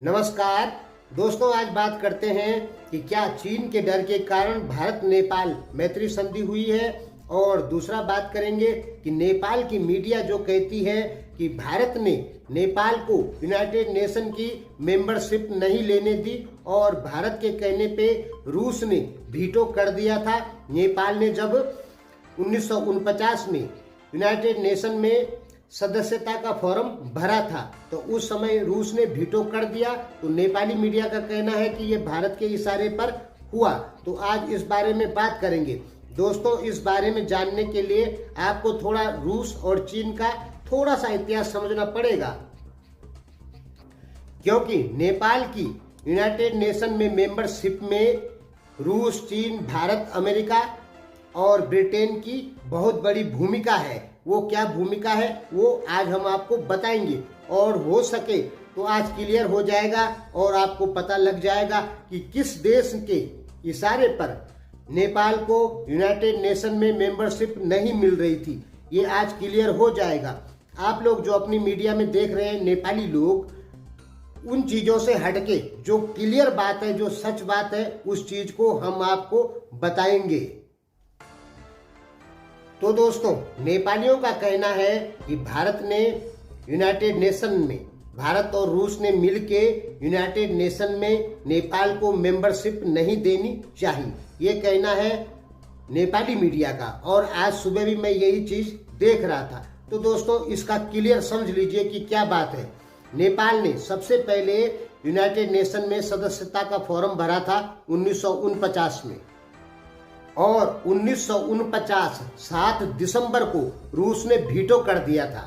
नमस्कार दोस्तों, आज बात करते हैं कि क्या चीन के डर के कारण भारत नेपाल मैत्री संधि हुई है। और दूसरा बात करेंगे कि नेपाल की मीडिया जो कहती है कि भारत ने नेपाल को यूनाइटेड नेशन की मेंबरशिप नहीं लेने दी और भारत के कहने पे रूस ने वीटो कर दिया था। नेपाल ने जब 1949 में यूनाइटेड नेशन में सदस्यता का फॉर्म भरा था तो उस समय रूस ने वीटो कर दिया। तो नेपाली मीडिया का कहना है कि ये भारत के इशारे पर हुआ। तो आज इस बारे में बात करेंगे दोस्तों। इस बारे में जानने के लिए आपको थोड़ा रूस और चीन का थोड़ा सा इतिहास समझना पड़ेगा, क्योंकि नेपाल की यूनाइटेड नेशन में मेंबरशिप में रूस, चीन, भारत, अमेरिका और ब्रिटेन की बहुत बड़ी भूमिका है। वो क्या भूमिका है वो आज हम आपको बताएंगे और हो सके तो आज क्लियर हो जाएगा और आपको पता लग जाएगा कि किस देश के इशारे पर नेपाल को यूनाइटेड नेशन में मेंबरशिप नहीं मिल रही थी। ये आज क्लियर हो जाएगा। आप लोग जो अपनी मीडिया में देख रहे हैं नेपाली लोग, उन चीजों से हटके जो क्लियर बात है, जो सच बात है, उस चीज को हम आपको बताएंगे। तो दोस्तों, नेपालियों का कहना है कि भारत ने यूनाइटेड नेशन में, भारत और रूस ने मिलके यूनाइटेड नेशन में नेपाल को मेंबरशिप नहीं देनी चाहिए। ये कहना है नेपाली मीडिया का और आज सुबह भी मैं यही चीज देख रहा था। तो दोस्तों, इसका क्लियर समझ लीजिए कि क्या बात है। नेपाल ने सबसे पहले यूनाइटेड नेशन में सदस्यता का फॉर्म भरा था 1949 में और 1949 7 दिसंबर को रूस ने वीटो कर दिया था।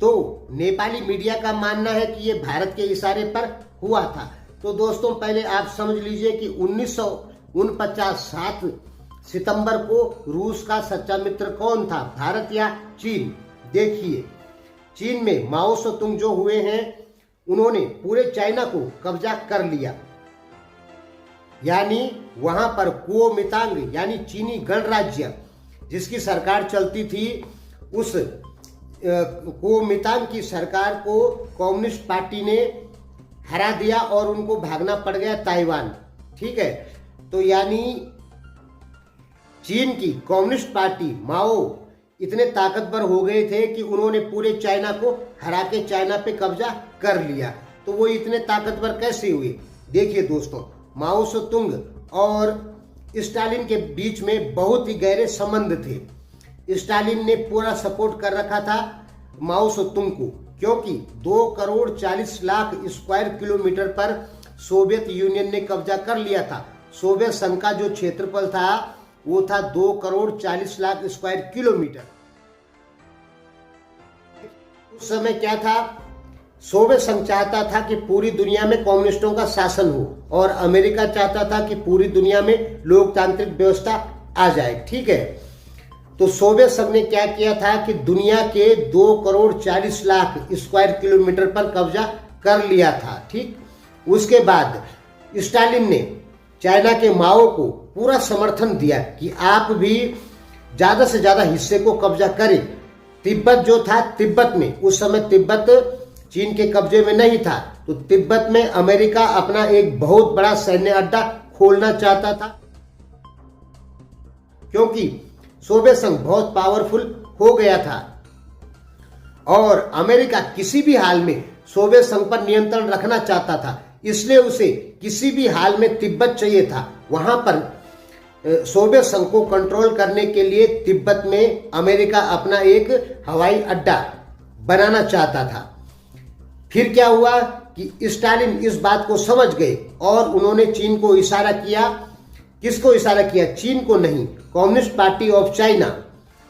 तो नेपाली मीडिया का मानना है कि ये भारत के इशारे पर हुआ था। तो दोस्तों, पहले आप समझ लीजिए कि 1949 7 सितंबर को रूस का सच्चा मित्र कौन था, भारत या चीन। देखिए, चीन में माओ सेतुंग जो हुए हैं, उन्होंने पूरे चाइना को कब्जा कर लिया। यानी वहां पर कुओमितांग यानी चीनी गणराज्य जिसकी सरकार चलती थी, उस कुओमितांग की सरकार को कम्युनिस्ट पार्टी ने हरा दिया और उनको भागना पड़ गया ताइवान। ठीक है, तो यानी चीन की कम्युनिस्ट पार्टी माओ इतने ताकतवर हो गए थे कि उन्होंने पूरे चाइना को हरा के चाइना पे कब्जा कर लिया। तो वो इतने ताकतवर कैसे हुए? देखिए दोस्तों, माओ सेतुंग और स्टालिन के बीच में बहुत ही गहरे संबंध थे। स्टालिन ने पूरा सपोर्ट कर रखा था माओ सेतुंग को, क्योंकि 2 करोड़ 40 लाख स्क्वायर किलोमीटर पर सोवियत यूनियन ने कब्जा कर लिया था। सोवियत संघ का जो क्षेत्रफल था वो था 2 करोड़ 40 लाख स्क्वायर किलोमीटर। उस समय क्या था, सोवियत संघ चाहता था कि पूरी दुनिया में कम्युनिस्टों का शासन हो और अमेरिका चाहता था कि पूरी दुनिया में लोकतांत्रिक व्यवस्था आ जाए। ठीक है, तो सोवियत संघ ने क्या किया था कि दुनिया के 2 करोड़ 40 लाख स्क्वायर किलोमीटर पर कब्जा कर लिया था। ठीक, उसके बाद स्टालिन ने चाइना के माओ को पूरा समर्थन दिया कि आप भी ज्यादा से ज्यादा हिस्से को कब्जा करें। तिब्बत जो था, तिब्बत में उस समय तिब्बत चीन के कब्जे में नहीं था, तो तिब्बत में अमेरिका अपना एक बहुत बड़ा सैन्य अड्डा खोलना चाहता था, क्योंकि सोवियत संघ बहुत पावरफुल हो गया था और अमेरिका किसी भी हाल में सोवियत संघ पर नियंत्रण रखना चाहता था। इसलिए उसे किसी भी हाल में तिब्बत चाहिए था। वहां पर सोवियत संघ को कंट्रोल करने के लिए तिब्बत में अमेरिका अपना एक हवाई अड्डा बनाना चाहता था। फिर क्या हुआ कि स्टालिन इस बात को समझ गए और उन्होंने चीन को इशारा किया। किसको इशारा किया? चीन को नहीं, कम्युनिस्ट पार्टी ऑफ चाइना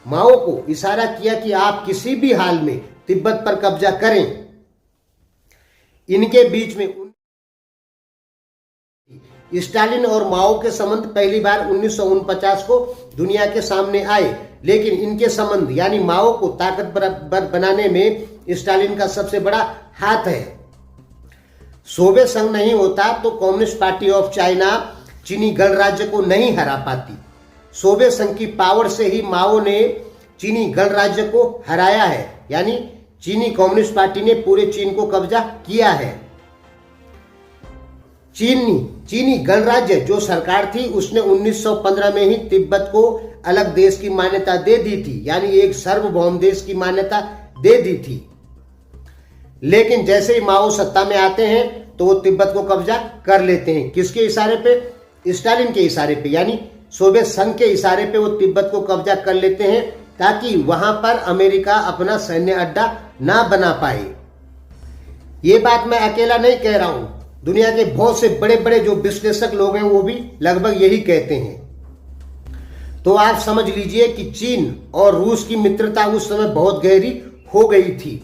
माओ को इशारा किया कि आप किसी भी हाल में तिब्बत पर कब्जा करें। इनके बीच में स्टालिन और माओ के संबंध पहली बार 1949 को दुनिया के सामने आए, लेकिन इनके संबंध यानी माओ को ताकतवर बनाने में स्टालिन का सबसे बड़ा हाथ है। सोवियत संघ नहीं होता तो कम्युनिस्ट पार्टी ऑफ चाइना चीनी गणराज्य को नहीं हरा पाती। सोवियत संघ की पावर से ही माओ ने चीनी गणराज्य को हराया है। यानी चीनी कम्युनिस्ट पार्टी ने पूरे चीन को कब्जा किया है। चीनी गणराज्य जो सरकार थी उसने 1915 में ही तिब्बत को अलग देश की मान्यता दे दी थी, यानी एक सार्वभौम देश की मान्यता दे दी थी। लेकिन जैसे ही माओ सत्ता में आते हैं तो वो तिब्बत को कब्जा कर लेते हैं। किसके इशारे पे? स्टालिन के इशारे पे, यानी सोवियत संघ के इशारे पे वो तिब्बत को कब्जा कर लेते हैं ताकि वहां पर अमेरिका अपना सैन्य अड्डा ना बना पाए। ये बात मैं अकेला नहीं कह रहा हूं, दुनिया के बहुत से बड़े बड़े जो विश्लेषक लोग हैं वो भी लगभग यही कहते हैं। तो आप समझ लीजिए कि चीन और रूस की मित्रता उस समय बहुत गहरी हो गई थी,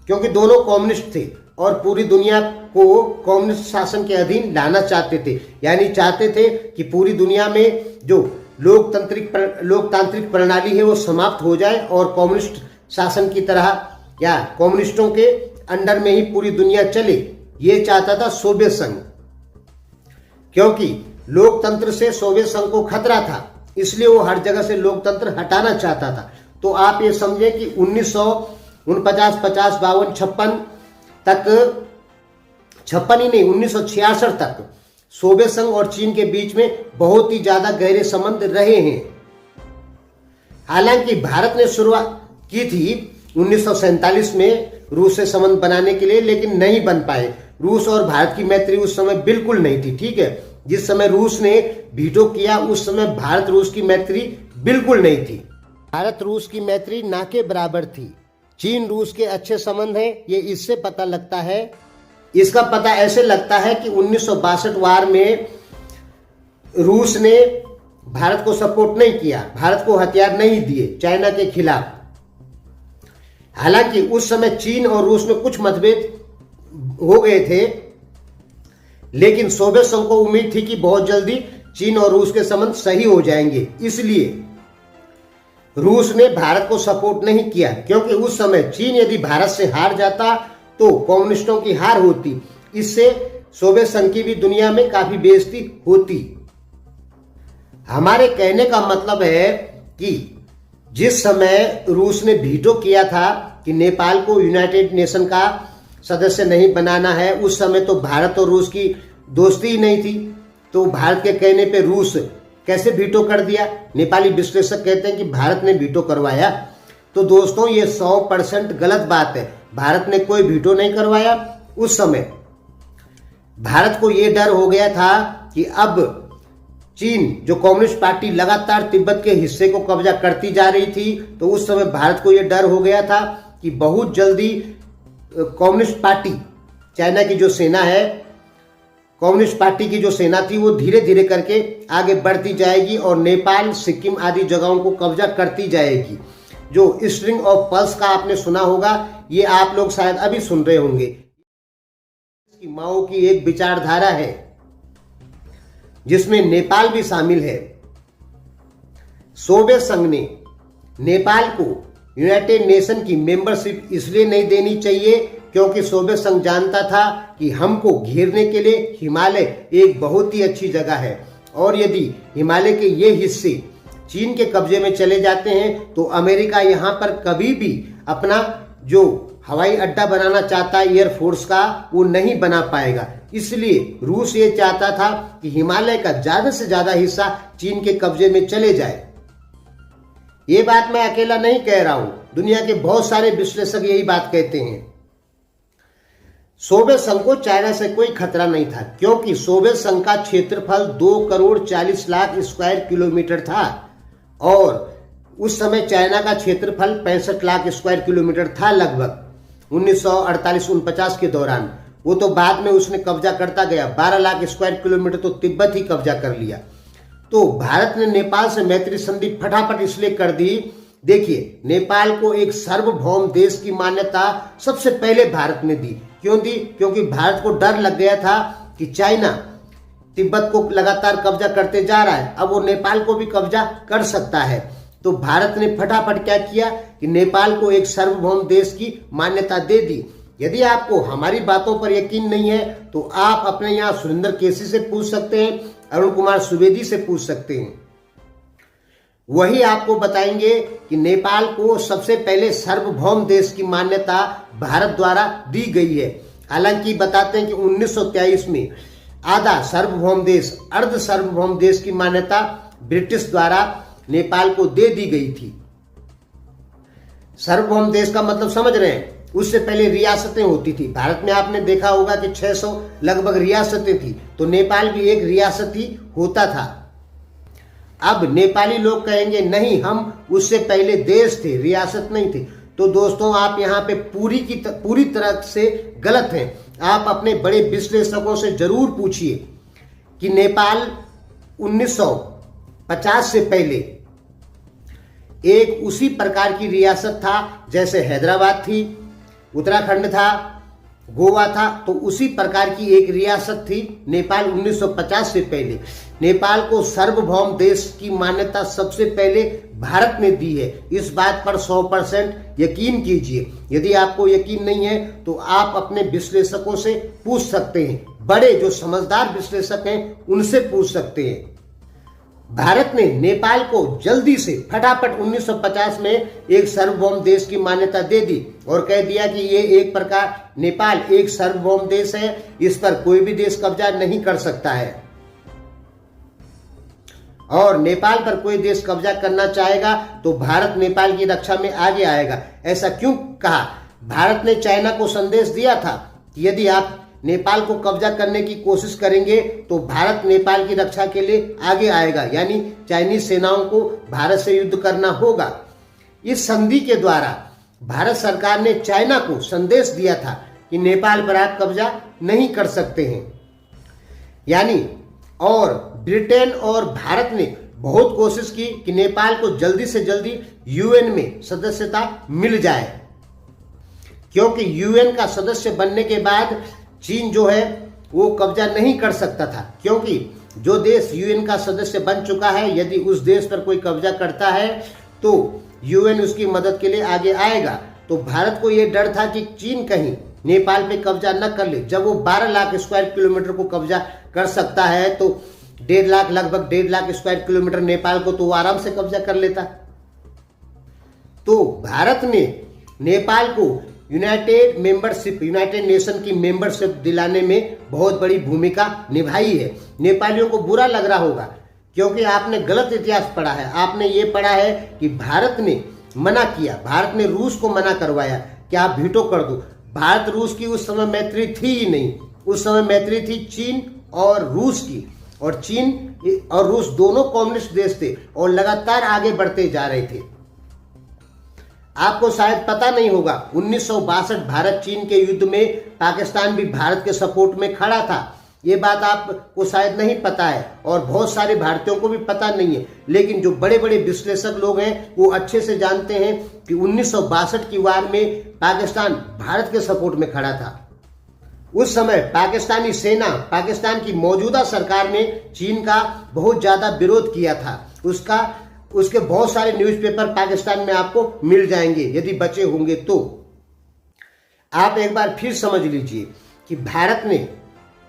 क्योंकि दोनों कम्युनिस्ट थे और पूरी दुनिया को कम्युनिस्ट शासन के अधीन लाना चाहते थे, यानी चाहते थे कि पूरी दुनिया में जो लोकतांत्रिक प्रणाली है वो समाप्त हो जाए और कम्युनिस्ट शासन की तरह या कम्युनिस्टों के अंडर में ही पूरी दुनिया चले। ये चाहता था सोवियत संघ, क्योंकि लोकतंत्र से सोवियत संघ को खतरा था, इसलिए वो हर जगह से लोकतंत्र हटाना चाहता था। तो आप ये समझे कि 1949, 50, 52, 56 तक, 56 ही नहीं 1966 तक सोवियत संघ और चीन के बीच में बहुत ही ज्यादा गहरे संबंध रहे हैं। हालांकि भारत ने शुरुआत की थी 1947 में रूस से संबंध बनाने के लिए, लेकिन नहीं बन पाए। रूस और भारत की मैत्री उस समय बिल्कुल नहीं थी, ठीक है। जिस समय रूस ने वीटो किया उस समय भारत रूस की मैत्री बिल्कुल नहीं थी। भारत रूस की मैत्री ना के बराबर थी। चीन रूस के अच्छे संबंध हैं, ये इससे पता लगता है। इसका पता ऐसे लगता है कि 1962 वार में रूस ने भारत को सपोर्ट नहीं किया, भारत को हथियार नहीं दिए चाइना के खिलाफ। हालांकि उस समय चीन और रूस में कुछ मतभेद हो गए थे, लेकिन सोवियत संघ को उम्मीद थी कि बहुत जल्दी चीन और रूस के संबंध सही हो जाएंगे, इसलिए रूस ने भारत को सपोर्ट नहीं किया। क्योंकि उस समय चीन यदि भारत से हार जाता तो कम्युनिस्टों की हार होती, इससे सोवियत संघ की भी दुनिया में काफी बेइज्जती होती। हमारे कहने का मतलब है कि जिस समय रूस ने वीटो किया था कि नेपाल को यूनाइटेड नेशन का सदस्य नहीं बनाना है, उस समय तो भारत और रूस की दोस्ती ही नहीं थी। तो भारत के कहने पे रूस कैसे वीटो कर दिया? नेपाली विश्लेषक कहते हैं कि भारत ने वीटो करवाया। तो दोस्तों ये 100% गलत बात है। भारत ने कोई वीटो नहीं करवाया। उस समय भारत को यह डर हो गया था कि अब चीन जो कम्युनिस्ट पार्टी लगातार तिब्बत के हिस्से को कब्जा करती जा रही थी, तो उस समय भारत को यह डर हो गया था कि बहुत जल्दी कम्युनिस्ट पार्टी, चाइना की जो सेना है, कम्युनिस्ट पार्टी की जो सेना थी वो धीरे धीरे करके आगे बढ़ती जाएगी और नेपाल, सिक्किम आदि जगहों को कब्जा करती जाएगी। जो स्ट्रिंग ऑफ पर्ल्स का आपने सुना होगा, ये आप लोग शायद अभी सुन रहे होंगे। माओ की एक विचारधारा है जिसमें नेपाल भी शामिल है। सोवियत संघ ने नेपाल को यूनाइटेड नेशन की मेंबरशिप इसलिए नहीं देनी चाहिए क्योंकि सोवियत संघ जानता था कि हमको घेरने के लिए हिमालय एक बहुत ही अच्छी जगह है, और यदि हिमालय के ये हिस्से चीन के कब्जे में चले जाते हैं तो अमेरिका यहाँ पर कभी भी अपना जो हवाई अड्डा बनाना चाहता है एयरफोर्स का, वो नहीं बना पाएगा। इसलिए रूस ये चाहता था कि हिमालय का ज्यादा से ज्यादा हिस्सा चीन के कब्जे में चले जाए। ये बात मैं अकेला नहीं कह रहा हूं, दुनिया के बहुत सारे विश्लेषक यही बात कहते हैं। सोवियत संघ को चाइना से कोई खतरा नहीं था क्योंकि सोवियत संघ का क्षेत्रफल 2,40,00,000 स्क्वायर किलोमीटर था और उस समय चाइना का क्षेत्रफल 65 लाख स्क्वायर किलोमीटर था लगभग 1948-49 के दौरान। वो तो बाद में उसने कब्जा करता गया, 12 लाख स्क्वायर किलोमीटर तो तिब्बत ही कब्जा कर लिया। तो भारत ने नेपाल से मैत्री संधि फटाफट इसलिए कर दी। देखिए, नेपाल को एक सार्वभौम देश की मान्यता सबसे पहले भारत ने दी। क्यों दी? क्योंकि भारत को डर लग गया था कि चाइना तिब्बत को लगातार कब्जा करते जा रहा है, अब वो नेपाल को भी कब्जा कर सकता है। तो भारत ने फटाफट क्या किया कि नेपाल को एक सार्वभौम देश की मान्यता दे दी। यदि आपको हमारी बातों पर यकीन नहीं है तो आप अपने यहाँ सुरेंद्र केसी से पूछ सकते हैं, अरुण कुमार सुवेदी से पूछ सकते हैं। वही आपको बताएंगे कि नेपाल को सबसे पहले सार्वभौम देश की मान्यता भारत द्वारा दी गई है। हालांकि बताते हैं कि 1923 में आधा सार्वभौम देश, अर्ध सार्वभौम देश की मान्यता ब्रिटिश द्वारा नेपाल को दे दी गई थी। सार्वभौम देश का मतलब समझ रहे हैं? उससे पहले रियासतें होती थी। भारत में आपने देखा होगा कि 600 लगभग रियासतें थी, तो नेपाल भी एक रियासत ही होता था। अब नेपाली लोग कहेंगे नहीं, हम उससे पहले देश थे, रियासत नहीं थे। तो दोस्तों, आप यहाँ पे पूरी तरह से गलत हैं। आप अपने बड़े विश्लेषकों से जरूर पूछिए कि नेपाल 1950 से पहले एक उसी प्रकार की रियासत था जैसे हैदराबाद थी, उत्तराखंड था, गोवा था, तो उसी प्रकार की एक रियासत थी नेपाल 1950 से पहले। नेपाल को सार्वभौम देश की मान्यता सबसे पहले भारत ने दी है। इस बात पर 100% यकीन कीजिए। यदि आपको यकीन नहीं है तो आप अपने विश्लेषकों से पूछ सकते हैं, बड़े जो समझदार विश्लेषक हैं उनसे पूछ सकते हैं। भारत ने नेपाल को जल्दी से फटाफट 1950 में एक सार्वभौम देश की मान्यता दे दी और कह दिया कि ये एक प्रकार नेपाल एक सार्वभौम देश है, इस पर कोई भी देश कब्जा नहीं कर सकता है और नेपाल पर कोई देश कब्जा करना चाहेगा तो भारत नेपाल की रक्षा में आगे आएगा। ऐसा क्यों कहा? भारत ने चाइना को संदेश दिया था कि यदि आप नेपाल को कब्जा करने की कोशिश करेंगे तो भारत नेपाल की रक्षा के लिए आगे आएगा, यानी चाइनीज सेनाओं को भारत से युद्ध करना होगा। इस संधि के द्वारा भारत सरकार ने चाइना को संदेश दिया था कि नेपाल पर आप कब्जा नहीं कर सकते हैं, यानी। और ब्रिटेन और भारत ने बहुत कोशिश की कि नेपाल को जल्दी से जल्दी यूएन में सदस्यता मिल जाए, क्योंकि यूएन का सदस्य बनने के बाद चीन जो है वो कब्जा नहीं कर सकता था, क्योंकि जो देश यूएन का सदस्य बन चुका है यदि उस देश पर कोई कब्जा करता है तो यूएन उसकी मदद के लिए आगे आएगा। तो भारत को ये डर था कि चीन कहीं नेपाल पे कब्जा न कर ले। जब वो 12 लाख स्क्वायर किलोमीटर को कब्जा कर सकता है तो लगभग 1.5 लाख स्क्वायर किलोमीटर नेपाल को तो वो आराम से कब्जा कर लेता। तो भारत ने नेपाल को यूनाइटेड नेशन की मेंबरशिप दिलाने में बहुत बड़ी भूमिका निभाई है। नेपालियों को बुरा लग रहा होगा क्योंकि आपने गलत इतिहास पढ़ा है। आपने ये पढ़ा है कि भारत ने मना किया, भारत ने रूस को मना करवाया कि आप वीटो कर दो। भारत रूस की उस समय मैत्री थी ही नहीं। उस समय मैत्री थी चीन और रूस की, और चीन और रूस दोनों कम्युनिस्ट देश थे और लगातार आगे बढ़ते जा रहे थे। आपको शायद पता नहीं होगा, 1962 भारत चीन के युद्ध में पाकिस्तान भी भारत के सपोर्ट में खड़ा था। ये बात आपको शायद नहीं पता है और बहुत सारे भारतीयों को भी पता नहीं है, लेकिन जो बड़े बड़े विश्लेषक लोग हैं वो अच्छे से जानते हैं कि 1962 की वार में पाकिस्तान भारत के सपोर्ट में खड़ा था। उस समय पाकिस्तानी सेना, पाकिस्तान की मौजूदा सरकार ने चीन का बहुत ज्यादा विरोध किया था। उसके बहुत सारे न्यूज़पेपर पाकिस्तान में आपको मिल जाएंगे यदि बचे होंगे तो। आप एक बार फिर समझ लीजिए कि भारत ने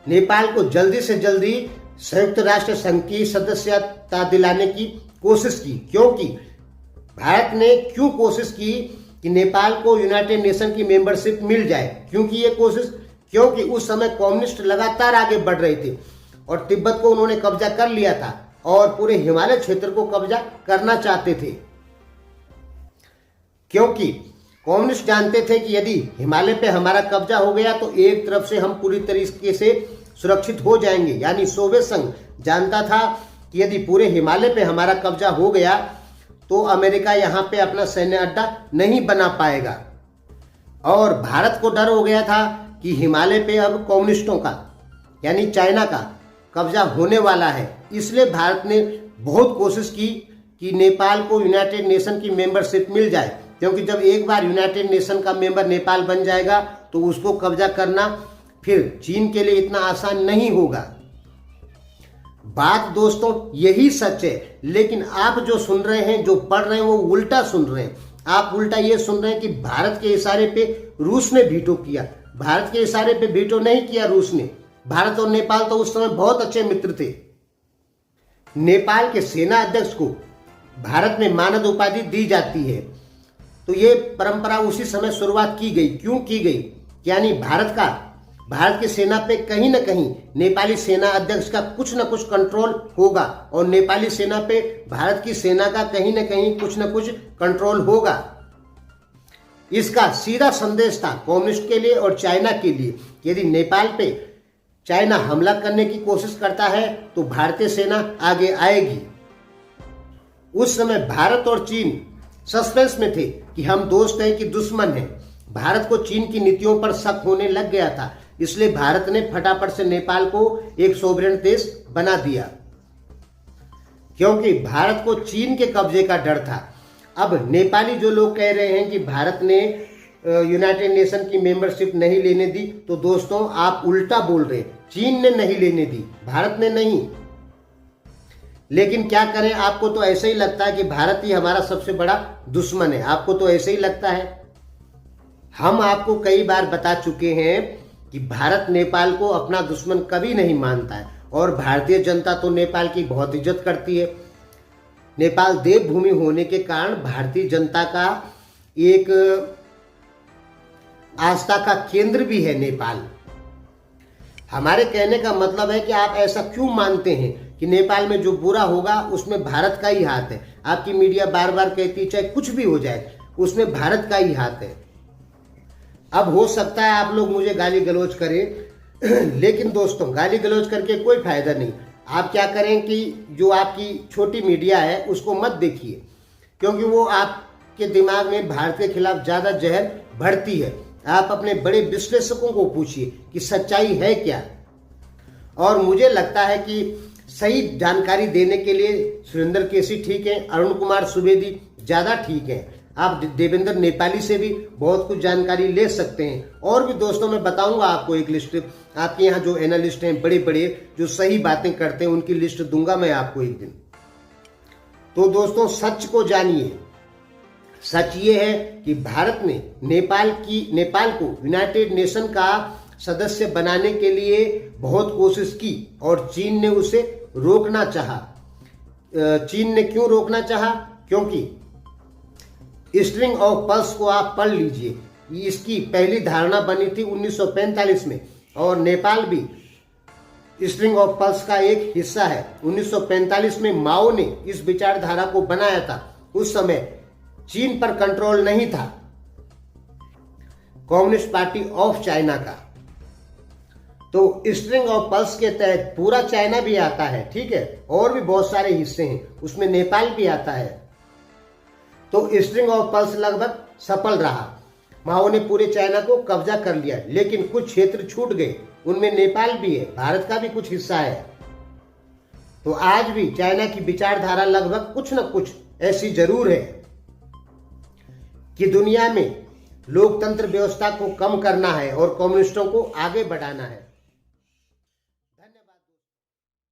नेपाल को जल्दी से जल्दी संयुक्त राष्ट्र संघ की सदस्यता दिलाने की कोशिश की। क्योंकि भारत ने क्यों कोशिश की कि नेपाल को यूनाइटेड नेशन की मेंबरशिप मिल जाए? क्योंकि ये कोशिश, क्योंकि उस समय कम्युनिस्ट लगातार आगे बढ़ रहे थे और तिब्बत को उन्होंने कब्जा कर लिया था और पूरे हिमालय क्षेत्र को कब्जा करना चाहते थे, क्योंकि कम्युनिस्ट जानते थे कि यदि हिमालय पे हमारा कब्जा हो गया तो एक तरफ से हम पूरी तरीके से सुरक्षित हो जाएंगे। यानी सोवियत संघ जानता था कि यदि पूरे हिमालय पे हमारा कब्जा हो गया तो अमेरिका यहाँ पे अपना सैन्य अड्डा नहीं बना पाएगा। और भारत को डर हो गया था कि हिमालय पे अब कम्युनिस्टों का, यानी चाइना का कब्जा होने वाला है। इसलिए भारत ने बहुत कोशिश की कि नेपाल को यूनाइटेड नेशन की मेंबरशिप मिल जाए, क्योंकि जब एक बार यूनाइटेड नेशन का मेंबर नेपाल बन जाएगा तो उसको कब्जा करना फिर चीन के लिए इतना आसान नहीं होगा। बात दोस्तों यही सच है, लेकिन आप जो सुन रहे हैं, जो पढ़ रहे हैं, वो उल्टा सुन रहे हैं। आप उल्टा ये सुन रहे हैं कि भारत के इशारे पे रूस ने वीटो किया। भारत के इशारे पे वीटो नहीं किया रूस ने। भारत और नेपाल तो उस समय बहुत अच्छे मित्र थे। नेपाल के सेना अध्यक्ष को भारत में मानद उपाधि दी जाती है। तो ये परंपरा उसी समय शुरुआत की गई। क्यों की गई? यानी भारत की सेना पे कहीं ना कहीं नेपाली सेना अध्यक्ष का कुछ न कुछ कंट्रोल होगा और नेपाली सेना पे भारत की सेना का कहीं ना कहीं कुछ न कुछ कंट्रोल होगा। इसका सीधा संदेश था कम्युनिस्ट के लिए और चाइना के लिए। यदि नेपाल पे चाइना हमला करने की कोशिश करता है तो भारतीय सेना आगे आएगी। उस समय भारत और चीन सस्पेंस में थे कि हम दोस्त हैं कि दुश्मन हैं। भारत को चीन की नीतियों पर शक होने लग गया था, इसलिए भारत ने फटाफट से नेपाल को एक सोवरेन देश बना दिया, क्योंकि भारत को चीन के कब्जे का डर था। अब नेपाली जो लोग कह रहे हैं कि भारत ने यूनाइटेड नेशन की मेंबरशिप नहीं लेने दी, तो दोस्तों आप उल्टा बोल रहे हैं। चीन ने नहीं लेने दी, भारत ने नहीं। लेकिन क्या करें, आपको तो ऐसे ही लगता है कि भारत ही हमारा सबसे बड़ा दुश्मन है। आपको तो ऐसे ही लगता है। हम आपको कई बार बता चुके हैं कि भारत नेपाल को अपना दुश्मन कभी नहीं मानता है और भारतीय जनता तो नेपाल की बहुत इज्जत करती है। नेपाल देवभूमि होने के कारण भारतीय जनता का एक आस्था का केंद्र भी है नेपाल। हमारे कहने का मतलब है कि आप ऐसा क्यों मानते हैं कि नेपाल में जो बुरा होगा उसमें भारत का ही हाथ है। आपकी मीडिया बार बार कहती है चाहे कुछ भी हो जाए उसमें भारत का ही हाथ है। अब हो सकता है आप लोग मुझे गाली गलौज करें, लेकिन दोस्तों गाली गलौज करके कोई फायदा नहीं। आप क्या करें कि जो आपकी छोटी मीडिया है उसको मत देखिए, क्योंकि वो आपके दिमाग में भारत के खिलाफ ज्यादा जहर भरती है। आप अपने बड़े विश्लेषकों को पूछिए कि सच्चाई है क्या। और मुझे लगता है कि सही जानकारी देने के लिए सुरेंद्र केसी ठीक है, अरुण कुमार सुवेदी ज्यादा ठीक है। आप देवेंद्र नेपाली से भी बहुत कुछ जानकारी ले सकते हैं। और भी दोस्तों मैं बताऊंगा आपको एक लिस्ट, आपके यहाँ जो एनालिस्ट हैं बड़े बड़े जो सही बातें करते हैं उनकी लिस्ट दूंगा मैं आपको एक दिन। तो दोस्तों सच को जानिए। सच ये है कि भारत ने नेपाल को यूनाइटेड नेशन का सदस्य बनाने के लिए बहुत कोशिश की और चीन ने उसे रोकना चाहा। चीन ने क्यों रोकना चाहा? क्योंकि स्ट्रिंग ऑफ पर्ल्स को आप पढ़ लीजिए, इसकी पहली धारणा बनी थी 1945 में और नेपाल भी स्ट्रिंग ऑफ पर्ल्स का एक हिस्सा है। 1945 में माओ ने इस विचारधारा को बनाया था। उस समय चीन पर कंट्रोल नहीं था, कम्युनिस्ट पार्टी ऑफ चाइना का। तो स्ट्रिंग ऑफ पर्ल्स के तहत पूरा चाइना भी आता है, ठीक है, और भी बहुत सारे हिस्से हैं, उसमें नेपाल भी आता है। तो स्ट्रिंग ऑफ पर्ल्स लगभग सफल रहा। माओ ने पूरे चाइना को कब्जा कर लिया, लेकिन कुछ क्षेत्र छूट गए, उनमें नेपाल भी है, भारत का भी कुछ हिस्सा है। तो आज भी चाइना की विचारधारा लगभग कुछ न कुछ ऐसी जरूर है कि दुनिया में लोकतंत्र व्यवस्था को कम करना है और कम्युनिस्टों को आगे बढ़ाना है।